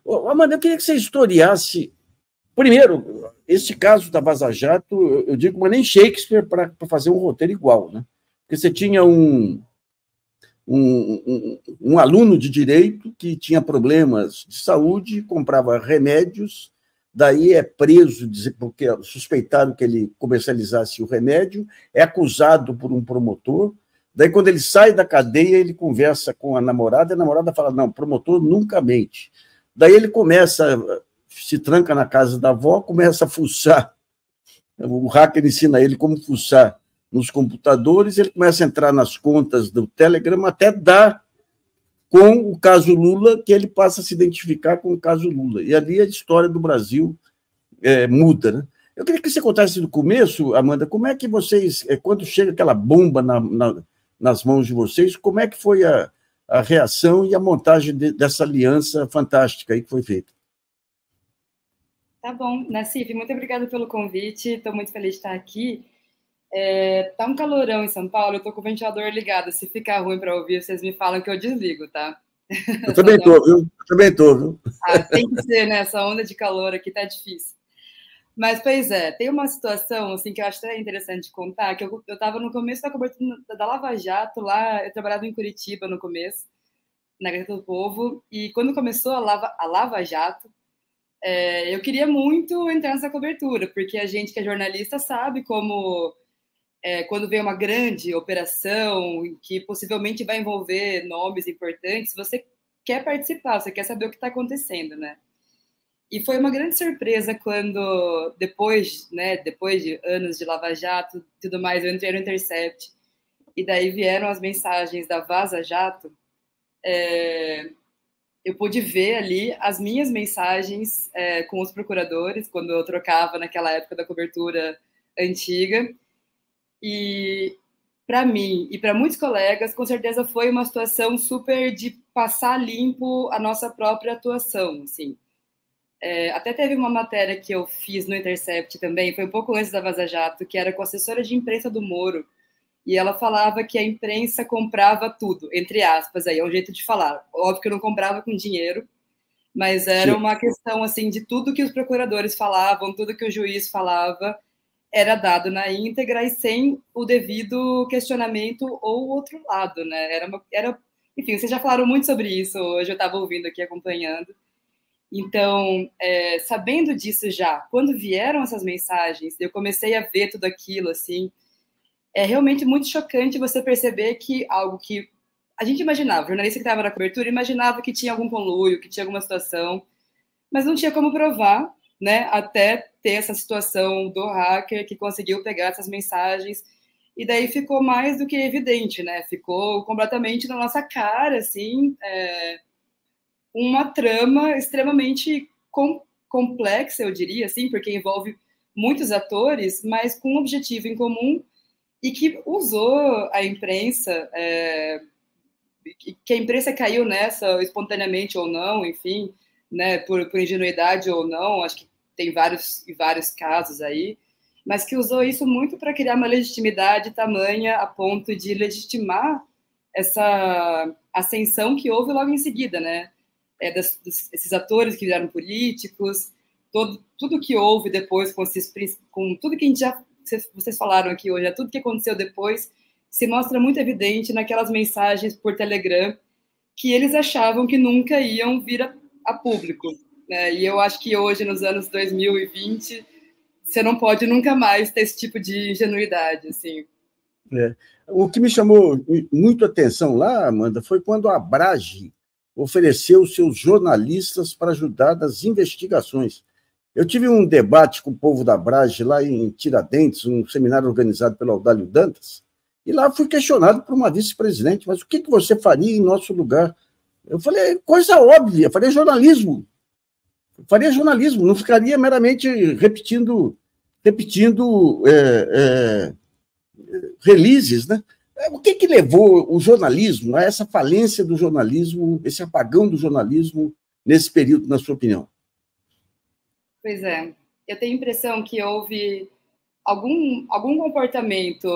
Ô, Amanda, eu queria que você historiasse, primeiro, esse caso da Vaza Jato, eu digo, mas nem Shakespeare para fazer um roteiro igual, né? Porque você tinha um aluno de direito que tinha problemas de saúde, comprava remédios, daí é preso porque suspeitaram que ele comercializasse o remédio, é acusado por um promotor, daí quando ele sai da cadeia, ele conversa com a namorada fala, não, promotor nunca mente. Daí ele se tranca na casa da avó, começa a fuçar, o hacker ensina ele como fuçar nos computadores, ele começa a entrar nas contas do Telegram até dar com o caso Lula, que ele passa a se identificar com o caso Lula. E ali a história do Brasil muda, né? Eu queria que você contasse no começo, Amanda, como é que vocês, quando chega aquela bomba nas mãos de vocês, como é que foi a reação e a montagem dessa aliança fantástica aí que foi feita? Tá bom, Nassif, muito obrigada pelo convite, estou muito feliz de estar aqui. Tá um calorão em São Paulo, eu tô com o ventilador ligado. Se ficar ruim para ouvir, vocês me falam que eu desligo, tá? Eu também tô, viu? Eu também tô, viu? Tem que ser, né? Essa onda de calor aqui tá difícil. Mas, pois é, tem uma situação assim, que eu acho até interessante contar, que eu estava no começo da cobertura da Lava Jato, lá, eu trabalhava em Curitiba no começo, na Gazeta do Povo, e quando começou a Lava Jato, eu queria muito entrar nessa cobertura, porque a gente que é jornalista sabe como... quando vem uma grande operação que possivelmente vai envolver nomes importantes, você quer participar, você quer saber o que está acontecendo, né? E foi uma grande surpresa quando, depois de anos de Lava Jato e tudo mais, eu entrei no Intercept, e daí vieram as mensagens da Vaza Jato, eu pude ver ali as minhas mensagens com os procuradores, quando eu trocava naquela época da cobertura antiga. E para mim e para muitos colegas, com certeza foi uma situação super de passar limpo a nossa própria atuação, assim. Até teve uma matéria que eu fiz no Intercept também, foi um pouco antes da Vaza Jato, que era com a assessora de imprensa do Moro, e ela falava que a imprensa comprava tudo, entre aspas, aí é um jeito de falar. Óbvio que eu não comprava com dinheiro, mas era uma questão assim de tudo que os procuradores falavam, tudo que o juiz falava, era dado na íntegra e sem o devido questionamento ou outro lado, né? Enfim, vocês já falaram muito sobre isso hoje, eu estava ouvindo aqui, acompanhando. Então, sabendo disso já, quando vieram essas mensagens, eu comecei a ver tudo aquilo, assim, é realmente muito chocante você perceber que algo que a gente imaginava, o jornalista que estava na cobertura imaginava que tinha algum conluio, que tinha alguma situação, mas não tinha como provar, né, até ter essa situação do hacker que conseguiu pegar essas mensagens, e daí ficou mais do que evidente, né, ficou completamente na nossa cara, assim, uma trama extremamente complexa, eu diria, assim, porque envolve muitos atores, mas com um objetivo em comum, e que usou a imprensa, que a imprensa caiu nessa espontaneamente ou não, enfim, né, por ingenuidade ou não, acho que tem vários casos aí, mas que usou isso muito para criar uma legitimidade tamanha a ponto de legitimar essa ascensão que houve logo em seguida, né? Esses atores que viraram políticos, tudo que houve depois com tudo que a gente vocês falaram aqui hoje, tudo que aconteceu depois se mostra muito evidente naquelas mensagens por Telegram que eles achavam que nunca iam vir a público, né? E eu acho que hoje, nos anos 2020, você não pode nunca mais ter esse tipo de ingenuidade, assim. O que me chamou muito a atenção lá, Amanda, foi quando a Abrage ofereceu seus jornalistas para ajudar nas investigações. Eu tive um debate com o povo da Abrage lá em Tiradentes, um seminário organizado pelo Audálio Dantas, e lá fui questionado por uma vice-presidente, mas o que você faria em nosso lugar? Eu falei, coisa óbvia, faria jornalismo. Não ficaria meramente repetindo releases, né? O que levou o jornalismo a essa falência do jornalismo, esse apagão do jornalismo nesse período, na sua opinião? Pois é, eu tenho a impressão que houve algum comportamento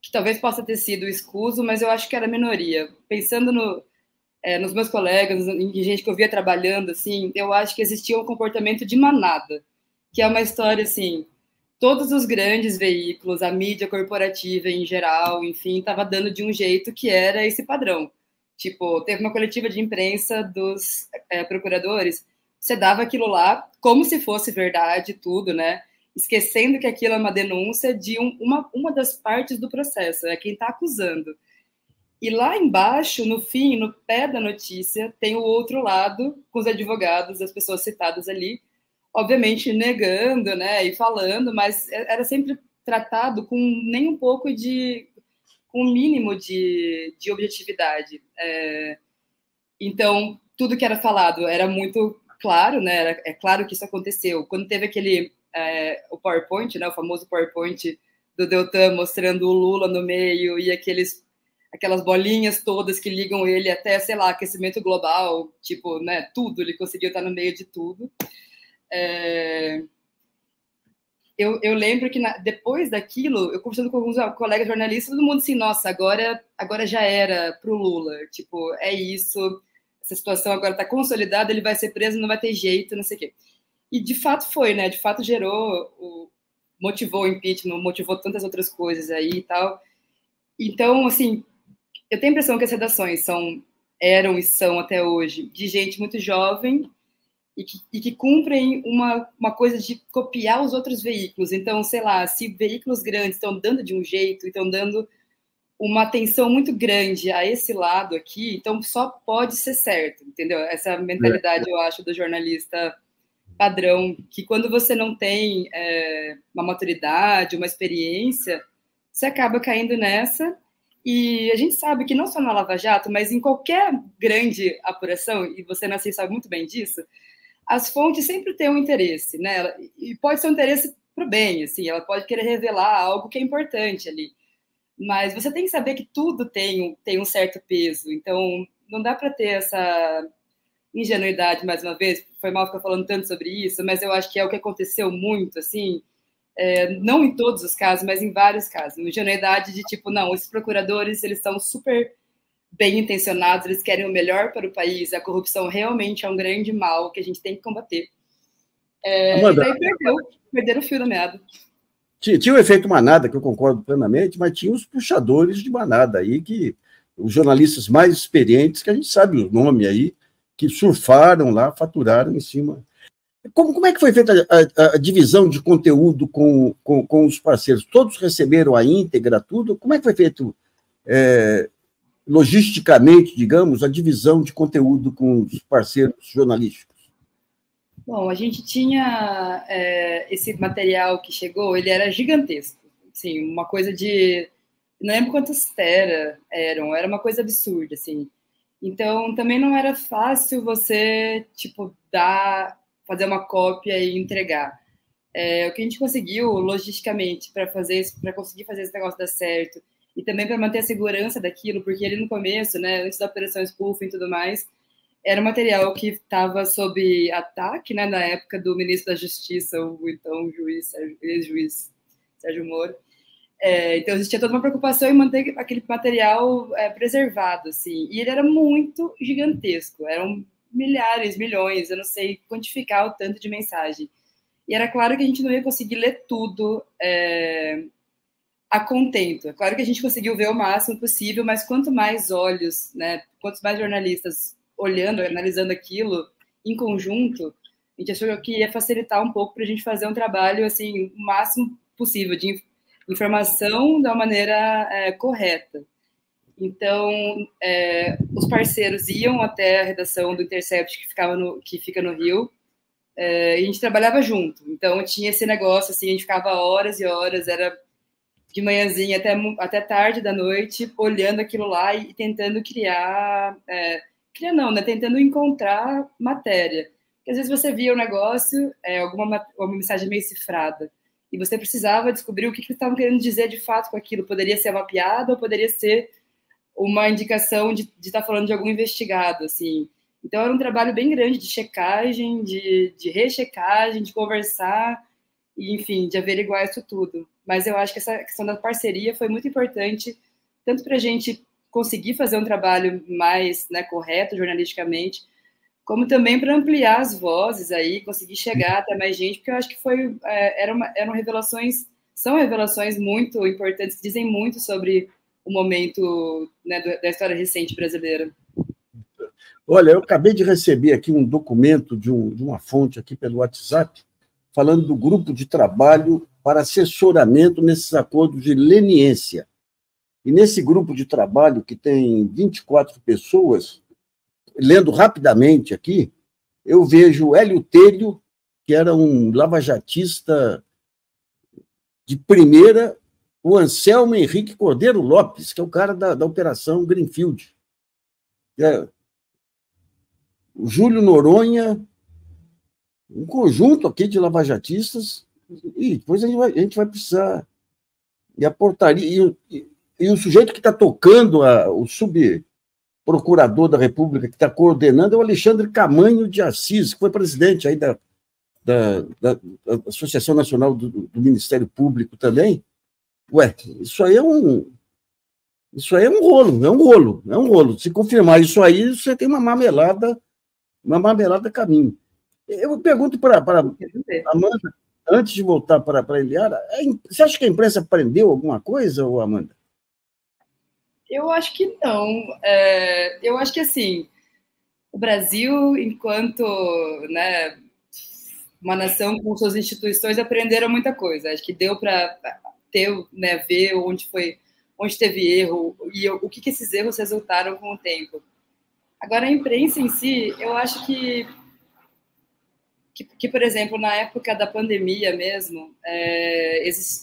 que talvez possa ter sido escuso, mas eu acho que era minoria. Pensando nos meus colegas, em gente que eu via trabalhando, assim, eu acho que existia um comportamento de manada, que é uma história, assim, todos os grandes veículos, a mídia corporativa em geral, enfim, estava dando de um jeito que era esse padrão. Tipo, teve uma coletiva de imprensa dos procuradores, você dava aquilo lá como se fosse verdade, tudo, né? Esquecendo que aquilo é uma denúncia de uma das partes do processo, é quem está acusando. E lá embaixo, no fim, no pé da notícia, tem o outro lado, com os advogados, as pessoas citadas ali, obviamente negando, né, e falando, mas era sempre tratado com nem um pouco com um mínimo de objetividade. Então, tudo que era falado era muito claro, né, é claro que isso aconteceu. Quando teve o PowerPoint, né, o famoso PowerPoint do Deltan mostrando o Lula no meio e aquelas bolinhas todas que ligam ele até, sei lá, aquecimento global, tipo, né, tudo, ele conseguiu estar no meio de tudo. Eu lembro que depois daquilo, eu conversando com alguns colegas jornalistas, todo mundo assim, nossa, agora já era pro Lula, tipo, é isso, essa situação agora está consolidada, ele vai ser preso, não vai ter jeito, não sei o quê. E de fato foi, né, de fato motivou o impeachment, motivou tantas outras coisas aí e tal. Então, assim, eu tenho a impressão que as redações eram e são até hoje de gente muito jovem e que cumprem uma coisa de copiar os outros veículos. Então, sei lá, se veículos grandes estão dando de um jeito, estão dando uma atenção muito grande a esse lado aqui, então só pode ser certo, entendeu? Essa mentalidade, eu acho, do jornalista padrão, que quando você não tem uma maturidade, uma experiência, você acaba caindo nessa. E a gente sabe que não só na Lava Jato, mas em qualquer grande apuração, e você, Nassim, sabe muito bem disso, as fontes sempre têm um interesse, né? E pode ser um interesse para o bem, assim, ela pode querer revelar algo que é importante ali. Mas você tem que saber que tudo tem um certo peso. Então, não dá para ter essa ingenuidade, mais uma vez. Foi mal ficar falando tanto sobre isso, mas eu acho que é o que aconteceu muito, assim, não em todos os casos, mas em vários casos. Uma ingenuidade de tipo, não, esses procuradores, eles estão super bem intencionados, eles querem o melhor para o país, a corrupção realmente é um grande mal que a gente tem que combater. E daí perderam o fio da meada. Tinha o efeito manada, que eu concordo plenamente, mas tinha os puxadores de manada aí, que os jornalistas mais experientes, que a gente sabe o nome aí, que surfaram lá, faturaram em cima. Como é que foi feita a divisão de conteúdo com os parceiros? Todos receberam a íntegra, tudo? Como é que foi feito logisticamente, digamos, a divisão de conteúdo com os parceiros jornalísticos? Bom, a gente tinha esse material que chegou, ele era gigantesco, assim, uma coisa de, não lembro quantas teras era uma coisa absurda, assim. Então, também não era fácil você, tipo, fazer uma cópia e entregar. O que a gente conseguiu, logisticamente, para conseguir fazer esse negócio dar certo, e também para manter a segurança daquilo, porque ele no começo, né, antes da operação spoofing e tudo mais, era um material que estava sob ataque, né, na época do ministro da Justiça, o então ex-juiz Sérgio Moro. Então existia toda uma preocupação em manter aquele material preservado, assim. E ele era muito gigantesco, eram milhares, milhões, eu não sei quantificar o tanto de mensagem. E era claro que a gente não ia conseguir ler tudo a contento. É claro que a gente conseguiu ver o máximo possível, mas quanto mais olhos, né, quantos mais jornalistas olhando, analisando aquilo em conjunto, a gente achou que ia facilitar um pouco para a gente fazer um trabalho assim, o máximo possível de informação da maneira correta. Então, os parceiros iam até a redação do Intercept, que fica no Rio, e a gente trabalhava junto. Então, tinha esse negócio, assim, a gente ficava horas e horas, era de manhãzinha até tarde da noite, olhando aquilo lá e tentando criar não, né? Tentando encontrar matéria. Porque às vezes você via o negócio, uma mensagem meio cifrada, e você precisava descobrir o que eles estavam querendo dizer de fato com aquilo. Poderia ser uma piada ou poderia ser uma indicação de estar falando de algum investigado, assim. Então era um trabalho bem grande de checagem, de rechecagem, de conversar, e, enfim, de averiguar isso tudo. Mas eu acho que essa questão da parceria foi muito importante, tanto para a gente conseguir fazer um trabalho mais, né, correto jornalisticamente, como também para ampliar as vozes aí, conseguir chegar até mais gente, porque eu acho que eram revelações, são revelações muito importantes, dizem muito sobre o momento, né, da história recente brasileira. Olha, eu acabei de receber aqui um documento de uma fonte aqui pelo WhatsApp, falando do grupo de trabalho para assessoramento nesses acordos de leniência. E nesse grupo de trabalho, que tem 24 pessoas, lendo rapidamente aqui, eu vejo Hélio Telho, que era um lavajatista de primeira, o Anselmo Henrique Cordeiro Lopes, que é o cara da Operação Greenfield. O Júlio Noronha, um conjunto aqui de lavajatistas, e depois a gente vai precisar. E a portaria, e o sujeito que está tocando, o subprocurador da República, que está coordenando, é o Alexandre Camanho de Assis, que foi presidente aí da Associação Nacional do Ministério Público também. Ué, isso aí é um rolo. Se confirmar isso aí, você tem uma marmelada caminho. Eu pergunto para Amanda, antes de voltar para a Eliara, você acha que a imprensa aprendeu alguma coisa, Amanda? Eu acho que não. Eu acho que, assim, o Brasil, enquanto, né, uma nação com suas instituições, aprenderam muita coisa. Acho que deu para né, ver onde teve erro e o que esses erros resultaram com o tempo. Agora, a imprensa em si, eu acho que, por exemplo, na época da pandemia mesmo,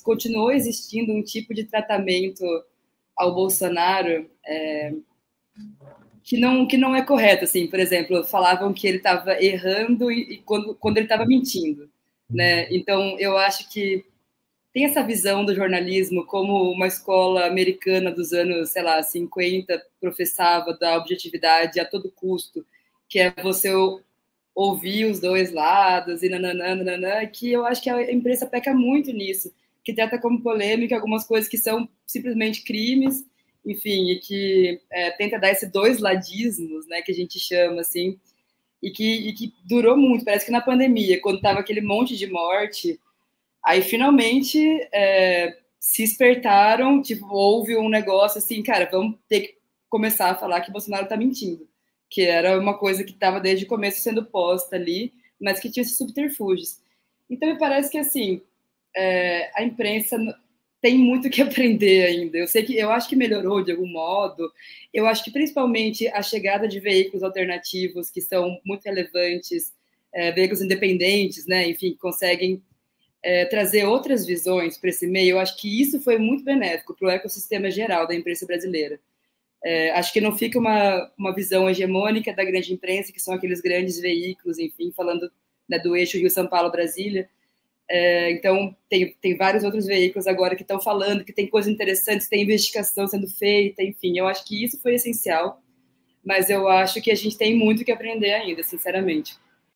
continuou existindo um tipo de tratamento ao Bolsonaro que não é correto. Assim, por exemplo, falavam que ele estava errando quando ele estava mentindo, né? Então, eu acho que tem essa visão do jornalismo como uma escola americana dos anos, sei lá, 50 professava da objetividade a todo custo, que é você ouvir os dois lados e nananana, que eu acho que a imprensa peca muito nisso, que trata como polêmica algumas coisas que são simplesmente crimes, enfim, e que tenta dar esses dois ladismos, né, que a gente chama, assim, e que durou muito. Parece que na pandemia, quando estava aquele monte de morte, aí, finalmente, se espertaram, tipo, houve um negócio assim, cara, vamos ter que começar a falar que Bolsonaro tá mentindo, que era uma coisa que estava desde o começo sendo posta ali, mas que tinha esses subterfúgios. Então, me parece que, assim, a imprensa tem muito que aprender ainda. Eu acho que melhorou de algum modo. Eu acho que, principalmente, a chegada de veículos alternativos que são muito relevantes, veículos independentes, né, enfim, que conseguem trazer outras visões para esse meio, eu acho que isso foi muito benéfico para o ecossistema geral da imprensa brasileira. Acho que não fica uma visão hegemônica da grande imprensa, que são aqueles grandes veículos, enfim, falando, né, do eixo Rio-São Paulo-Brasília. Então, tem vários outros veículos agora que estão falando que tem coisas interessantes, tem investigação sendo feita, enfim, eu acho que isso foi essencial, mas eu acho que a gente tem muito que aprender ainda, sinceramente.